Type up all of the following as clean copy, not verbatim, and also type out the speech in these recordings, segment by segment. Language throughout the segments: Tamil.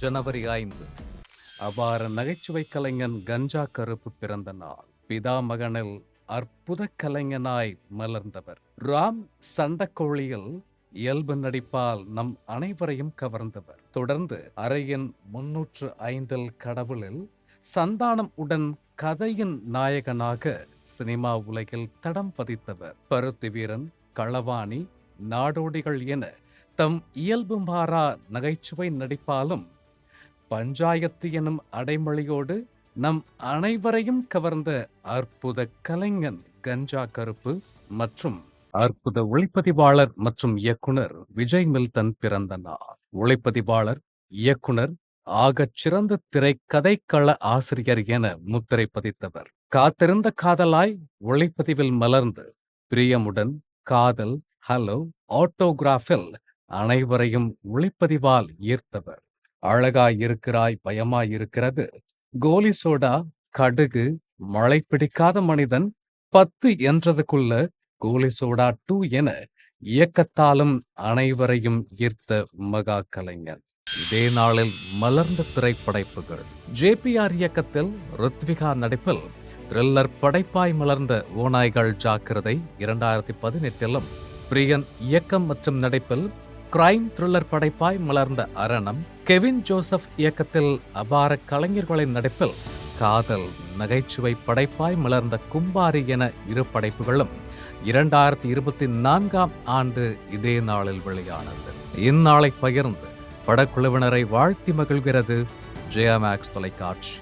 ஜனவரி 5 அபார நகைச்சுவை கலைஞன் கஞ்சா கருப்பு பிறந்த நாள். பிதாமகனில் அற்புத கலைஞனாய் மலர்ந்தவர். ராம் சண்டக்கோழியில் இயல்பு நடிப்பால் நம் அனைவரையும் கவர்ந்தவர். தொடர்ந்து அறையின் 305 கடவுளில் சந்தானம் உடன் கதையின் நாயகனாக சினிமா உலகில் தடம் பதித்தவர். பருத்தி வீரன், களவாணி, நாடோடிகள் என தம் இயல்பு மாறா நகைச்சுவை நடிப்பாலும் பஞ்சாயத்து எனும் அடைமொழியோடு நம் அனைவரையும் கவர்ந்த அற்புத கலைஞன் கஞ்சா கருப்பு மற்றும் அற்புத ஒளிப்பதிவாளர் மற்றும் இயக்குனர் விஜய் மில்டன் பிறந்த நாள். ஒளிப்பதிவாளர், இயக்குனர், ஆகச் சிறந்த திரைக்கதைக்கள ஆசிரியர் என முத்திரை பதித்தவர். காத்திருந்த காதலாய் ஒளிப்பதிவில் மலர்ந்து பிரியமுடன், காதல், ஹலோ, ஆட்டோகிராஃபில் அனைவரையும் ஒளிப்பதிவால் ஈர்த்தவர். அழகாயிருக்கிறாய், பயமாயிருக்கிறது, கோலி சோடா, கடுகு, மழை பிடிக்காத மனிதன், 10 என்றதுக்குள்ள கோலி சோடா 2 என இயக்கத்தாலும் அனைவரையும் ஈர்த்த மகா கலைஞர். இதே நாளில் மலர்ந்த திரைப்படைப்புகள். JPR இயக்கத்தில் ருத்விகா நடிப்பில் த்ரில்லர் படைப்பாய் மலர்ந்த ஓநாய்கள் ஜாக்கிரதை 2018, பிரியன் இயக்கம் மற்றும் நடிப்பில் கிரைம் த்ரில்லர் படைப்பாய் மலர்ந்த அரணம், கெவின் ஜோசப் இயக்கத்தில் அபார கலைஞர்களின் நடிப்பில் காதல் நகைச்சுவை படைப்பாய் மலர்ந்த கும்பாரி என 2 படைப்புகளும் 2024 இதே நாளில் வெளியானது. இந்நாளை பகிர்ந்து படக்குழுவினரை வாழ்த்தி மகிழ்கிறது ஜெயமேக்ஸ் தொலைக்காட்சி.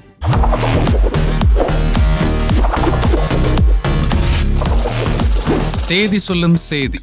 தேதி சொல்லும் செய்தி.